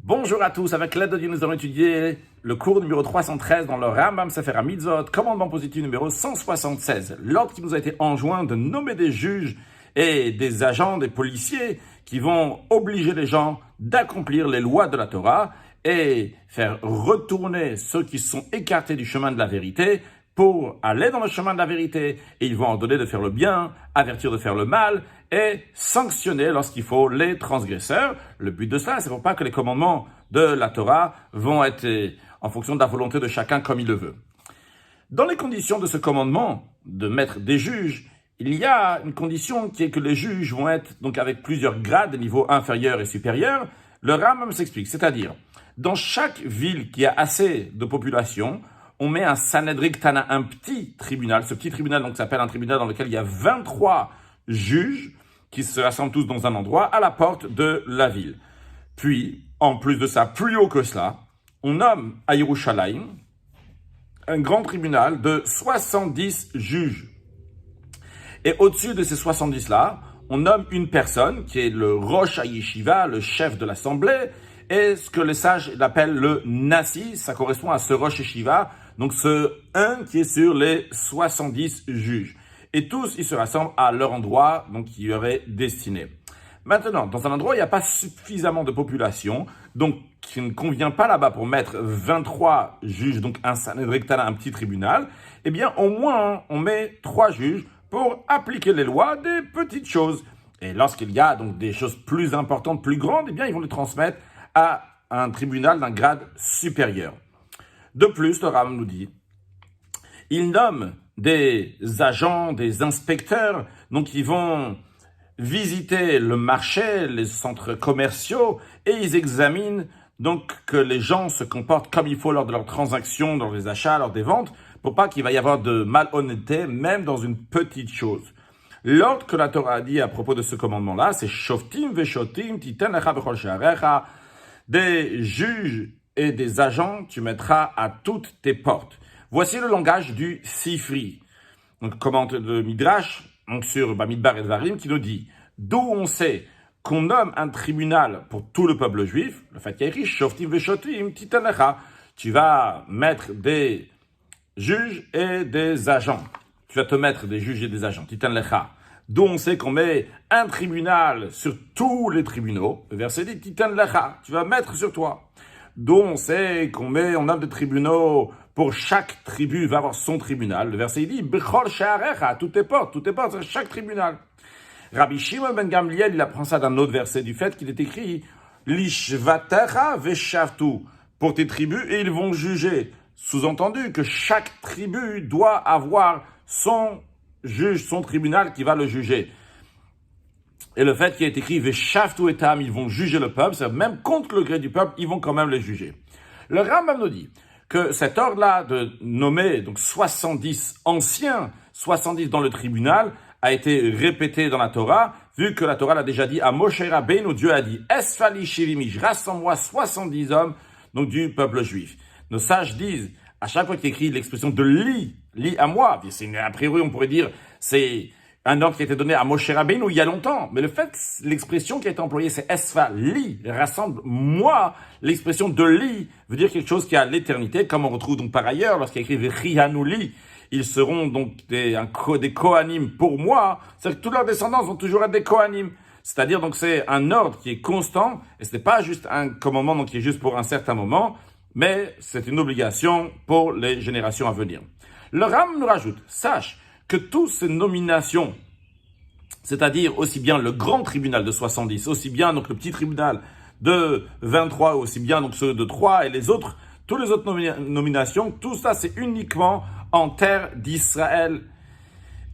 Bonjour à tous, avec l'aide de Dieu, nous allons étudier le cours numéro 313 dans le Rambam Sefer HaMitzvot, commandement positif numéro 176. L'ordre qui nous a été enjoint de nommer des juges et des agents, des policiers qui vont obliger les gens d'accomplir les lois de la Torah et faire retourner ceux qui sont écartés du chemin de la vérité pour aller dans le chemin de la vérité. Et ils vont ordonner de faire le bien, avertir de faire le mal et sanctionner lorsqu'il faut les transgresseurs. Le but de cela, c'est pour pas que les commandements de la Torah vont être en fonction de la volonté de chacun comme il le veut. Dans les conditions de ce commandement de mettre des juges, il y a une condition qui est que les juges vont être donc avec plusieurs grades, niveaux inférieurs et supérieurs. Le Rambam s'explique, c'est-à-dire, dans chaque ville qui a assez de population, on met un Sanhedrin Tana, un petit tribunal. Ce petit tribunal donc s'appelle un tribunal dans lequel il y a 23 juges qui se rassemblent tous dans un endroit à la porte de la ville. Puis, en plus de ça, plus haut que cela, on nomme à Yerushalayim un grand tribunal de 70 juges. Et au-dessus de ces 70-là, on nomme une personne qui est le Rosh HaYeshiva, le chef de l'assemblée, et ce que les sages appellent le Nasi, ça correspond à ce Rosh HaYeshiva, donc ce un qui est sur les 70 juges. Et tous, ils se rassemblent à leur endroit, donc qui leur est destiné. Maintenant, dans un endroit où il n'y a pas suffisamment de population, donc qui ne convient pas là-bas pour mettre 23 juges, donc un Sanhedrin, un petit tribunal, eh bien, au moins, on met 3 juges pour appliquer les lois des petites choses. Et lorsqu'il y a donc des choses plus importantes, plus grandes, eh bien, ils vont les transmettre à un tribunal d'un grade supérieur. De plus, le Rambam nous dit, il nomme des agents, des inspecteurs, donc ils vont visiter le marché, les centres commerciaux, et ils examinent donc que les gens se comportent comme il faut lors de leurs transactions, dans les achats, lors des ventes, pour pas qu'il va y avoir de malhonnêteté, même dans une petite chose. L'ordre que la Torah a dit à propos de ce commandement-là, c'est Shoftim veshotim titen lecha bechol she'arecha, des juges et des agents, tu mettras à toutes tes portes. Voici le langage du Sifri, donc commentaire de Midrash, donc sur Bamidbar et Dvarim, qui nous dit d'où on sait qu'on nomme un tribunal pour tout le peuple juif, le fait qu'il y a écrit Shoftim veshotim titen lecha, tu vas mettre des juges et des agents. Tu vas te mettre des juges et des agents, titen lecha. D'où on sait qu'on met un tribunal sur tous les tribunaux. Le verset dit titen lecha, tu vas mettre sur toi. D'où on sait qu'on a des tribunaux pour chaque tribu va avoir son tribunal. Le verset dit bechol she'arecha, toutes tes portes, chaque tribunal. Rabbi Shimon ben Gamliel, il apprend ça d'un autre verset du fait qu'il est écrit lishvatecha veshavtu, pour tes tribus et ils vont juger. Sous-entendu que chaque tribu doit avoir son juge, son tribunal qui va le juger. Et le fait qu'il est écrit veshavtu etam, ils vont juger le peuple, c'est même contre le gré du peuple, ils vont quand même les juger. Le Rambam nous dit que cet ordre-là de nommer donc 70 anciens, 70 dans le tribunal, a été répété dans la Torah, vu que la Torah l'a déjà dit à Moshe Rabbeinu, Dieu a dit Esfali shivimish, rassemble-moi 70 hommes, donc du peuple juif. Nos sages disent, à chaque fois qu'il écrit l'expression de lis à moi, a priori on pourrait dire, c'est un ordre qui a été donné à Moshe Rabbeinu il y a longtemps, mais le fait, l'expression qui a été employée, c'est Esfa, lis, rassemble-moi, l'expression de lis veut dire quelque chose qui a l'éternité, comme on retrouve donc par ailleurs, lorsqu'il écrit Vechihanu li, ils seront donc des Kohanim pour moi, c'est-à-dire que tous leurs descendants vont toujours être des Kohanim. C'est-à-dire donc c'est un ordre qui est constant, et ce n'est pas juste un commandement donc qui est juste pour un certain moment, mais c'est une obligation pour les générations à venir. Le Ram nous rajoute, sache que toutes ces nominations, c'est-à-dire aussi bien le grand tribunal de 70, aussi bien donc le petit tribunal de 23, aussi bien donc ceux de 3 et les autres, toutes les autres nominations, tout ça c'est uniquement en terre d'Israël.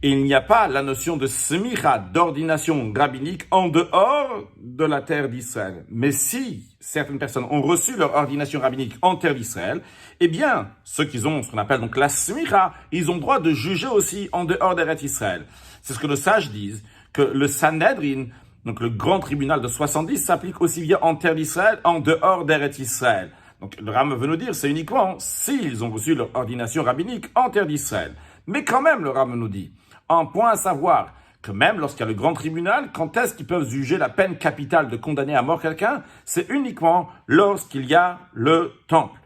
Et il n'y a pas la notion de smicha, d'ordination rabbinique en dehors de la terre d'Israël. Mais si certaines personnes ont reçu leur ordination rabbinique en terre d'Israël, eh bien, ceux qui ont ce qu'on appelle donc la smicha, ils ont droit de juger aussi en dehors d'Eretz Israël. C'est ce que nos sages disent, que le Sanhedrin, donc le grand tribunal de 70, s'applique aussi bien en terre d'Israël, en dehors d'Eretz Israël. Donc le Rambam veut nous dire, c'est uniquement s'ils ont reçu leur ordination rabbinique en terre d'Israël. Mais quand même, le Rambam nous dit, un point à savoir, que même lorsqu'il y a le grand tribunal, quand est-ce qu'ils peuvent juger la peine capitale de condamner à mort quelqu'un? C'est uniquement lorsqu'il y a le temple.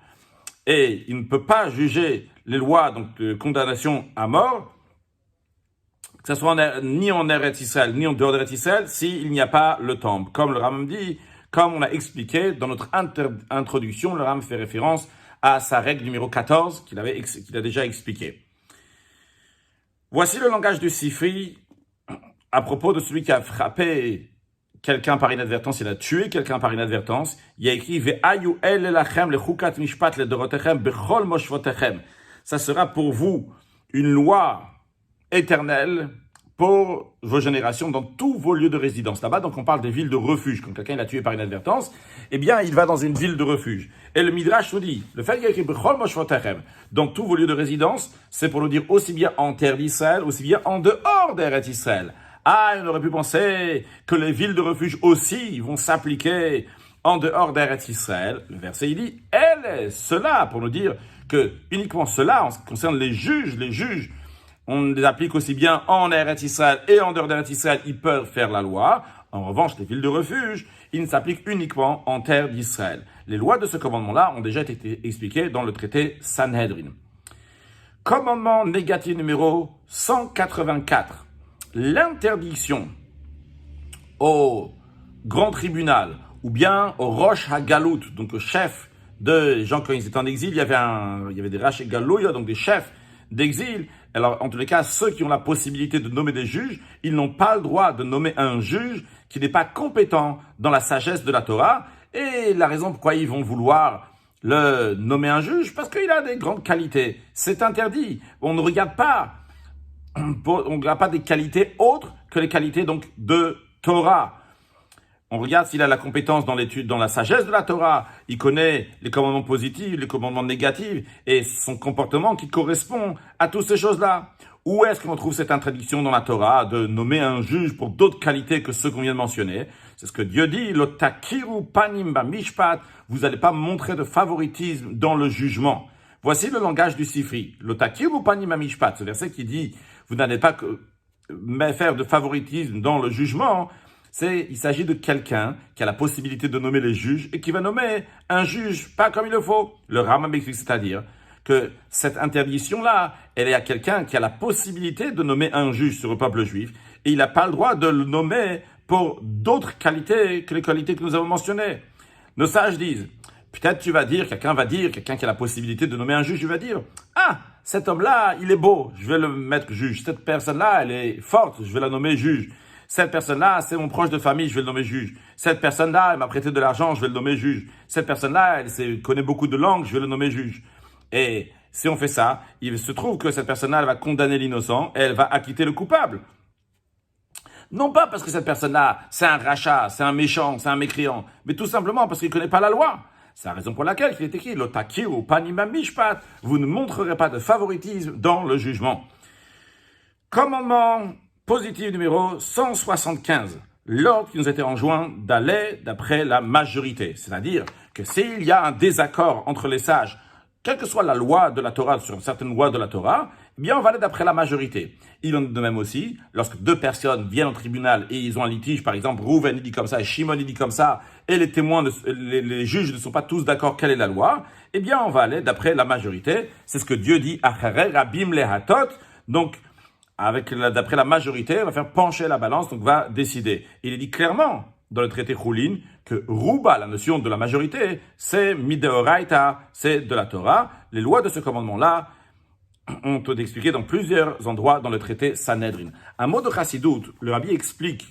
Et il ne peut pas juger les lois donc, de condamnation à mort, que ce soit ni en Eretz Israël, ni en dehors d'Eretz Israël, s'il n'y a pas le temple. Comme le Rambam dit, comme on a expliqué dans notre introduction, le Rambam fait référence à sa règle numéro 14 qu'il a déjà expliqué. Voici le langage du Sifri à propos de celui qui a frappé quelqu'un par inadvertance, il a tué quelqu'un par inadvertance. Il y a écrit Ve'ayu el lachem lechukat mishpat ledorotechem bechol moshvotechem. Ça sera pour vous une loi éternelle pour vos générations dans tous vos lieux de résidence. Là-bas, donc on parle des villes de refuge. Quand quelqu'un l'a tué par inadvertance, eh bien, il va dans une ville de refuge. Et le Midrash nous dit, le fait qu'il y a écrit Bechol Moshvotechem dans tous vos lieux de résidence, c'est pour nous dire aussi bien en terre d'Israël, aussi bien en dehors d'Eretz Israël. Ah, on aurait pu penser que les villes de refuge aussi vont s'appliquer en dehors d'Eretz Israël. Le verset, il dit, cela, pour nous dire que uniquement cela, en ce qui concerne les juges, on les applique aussi bien en Eretz Israël et en dehors d'Eretz Israël, ils peuvent faire la loi. En revanche, les villes de refuge, ils ne s'appliquent uniquement en terre d'Israël. Les lois de ce commandement-là ont déjà été expliquées dans le traité Sanhedrin. Commandement négatif numéro 184. L'interdiction au grand tribunal ou bien au Rosh HaGalut, donc au chef de gens quand ils étaient en exil, il y avait des Rosh HaGalut, donc des chefs d'exil. Alors, en tous les cas, ceux qui ont la possibilité de nommer des juges, ils n'ont pas le droit de nommer un juge qui n'est pas compétent dans la sagesse de la Torah. Et la raison pourquoi ils vont vouloir le nommer un juge, parce qu'il a des grandes qualités. C'est interdit. On ne regarde pas des qualités autres que les qualités donc de Torah. On regarde s'il a la compétence dans l'étude, dans la sagesse de la Torah. Il connaît les commandements positifs, les commandements négatifs et son comportement qui correspond à toutes ces choses-là. Où est-ce qu'on trouve cette interdiction dans la Torah de nommer un juge pour d'autres qualités que ceux qu'on vient de mentionner? C'est ce que Dieu dit, lo takiru panim bamishpat. Vous n'allez pas montrer de favoritisme dans le jugement. Voici le langage du Sifri. Lo takiru panim bamishpat. Ce verset qui dit, vous n'allez pas faire de favoritisme dans le jugement. Il s'agit de quelqu'un qui a la possibilité de nommer les juges et qui va nommer un juge pas comme il le faut. Le Rambam explique, c'est-à-dire que cette interdiction-là, elle est à quelqu'un qui a la possibilité de nommer un juge sur le peuple juif et il n'a pas le droit de le nommer pour d'autres qualités que les qualités que nous avons mentionnées. Nos sages disent, peut-être quelqu'un qui a la possibilité de nommer un juge, il va dire, ah, cet homme-là, il est beau, je vais le mettre juge. Cette personne-là, elle est forte, je vais la nommer juge. Cette personne-là, c'est mon proche de famille, je vais le nommer juge. Cette personne-là, elle m'a prêté de l'argent, je vais le nommer juge. Cette personne-là, elle connaît beaucoup de langues, je vais le nommer juge. Et si on fait ça, il se trouve que cette personne-là, elle va condamner l'innocent et elle va acquitter le coupable. Non pas parce que cette personne-là, c'est un rachat, c'est un méchant, c'est un mécréant, mais tout simplement parce qu'il ne connaît pas la loi. C'est la raison pour laquelle il est écrit « Lo takiru panim bamishpat » vous ne montrerez pas de favoritisme dans le jugement. Commandement positif numéro 175. L'ordre qui nous était enjoint d'aller d'après la majorité. C'est-à-dire que s'il y a un désaccord entre les sages, quelle que soit la loi de la Torah, sur certaines lois de la Torah, eh bien on va aller d'après la majorité. Il en est de même aussi, lorsque deux personnes viennent au tribunal et ils ont un litige, par exemple, Rouven il dit comme ça et Shimon il dit comme ça, et les témoins, les juges ne sont pas tous d'accord quelle est la loi, eh bien on va aller d'après la majorité. C'est ce que Dieu dit, Acharei Rabim Lehatot, donc d'après la majorité, on va faire pencher la balance, donc va décider. Il est dit clairement dans le traité Choulin que Rouba, la notion de la majorité, c'est Mideoraita, c'est de la Torah. Les lois de ce commandement-là ont été expliquées dans plusieurs endroits dans le traité Sanhedrin. Un mot de Chassidut, le Rabbi explique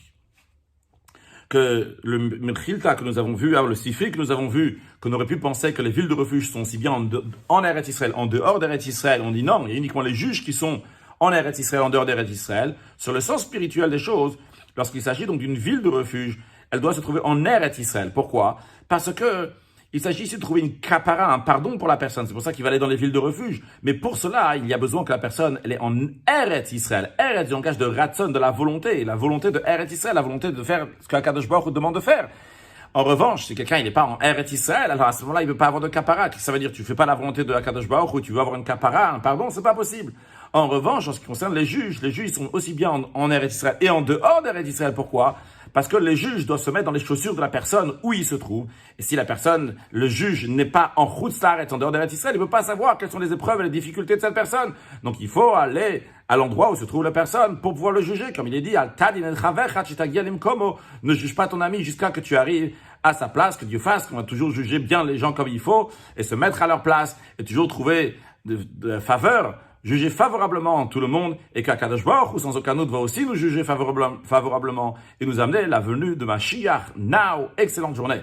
que le Mechilta que nous avons vu, le Sifri que nous avons vu, qu'on aurait pu penser que les villes de refuge sont aussi bien en Eretz Israël, en dehors d'Eretz Israël. On dit non, il y a uniquement les juges qui sont en Eretz Israël, en dehors d'Eretz Israël. Sur le sens spirituel des choses, lorsqu'il s'agit donc d'une ville de refuge, elle doit se trouver en Eretz Israël. Pourquoi? Parce que il s'agit ici de trouver une kapara, un pardon pour la personne. C'est pour ça qu'il va aller dans les villes de refuge. Mais pour cela, il y a besoin que la personne, elle est en Eretz Israël. Eretz, du langage de Ratson, de la volonté de Eretz Israël, la volonté de faire ce que Akadosh Baruch Hu demande de faire. En revanche, si quelqu'un n'est pas en Eretz Israël, alors à ce moment-là, il ne veut pas avoir de kapara. Ça veut dire que tu ne fais pas la volonté de Akadosh Baruch Hu, tu veux avoir une kapara, un pardon, c'est pas possible. En revanche, en ce qui concerne les juges ils sont aussi bien en Eretz Israël et en dehors d'Eretz Israël. Pourquoi? Parce que les juges doivent se mettre dans les chaussures de la personne où il se trouve. Et si le juge n'est pas en Chutz La'aretz, en dehors d'Eretz Israël, il ne peut pas savoir quelles sont les épreuves et les difficultés de cette personne. Donc il faut aller à l'endroit où se trouve la personne pour pouvoir le juger. Comme il est dit, ne juge pas ton ami jusqu'à que tu arrives à sa place, que Dieu fasse, qu'on va toujours juger bien les gens comme il faut et se mettre à leur place et toujours trouver de faveur, juger favorablement tout le monde, et qu'Akadosh Baruch Hu, sans aucun doute, va aussi nous juger favorablement et nous amener la venue de Mashiach. Now, excellente journée.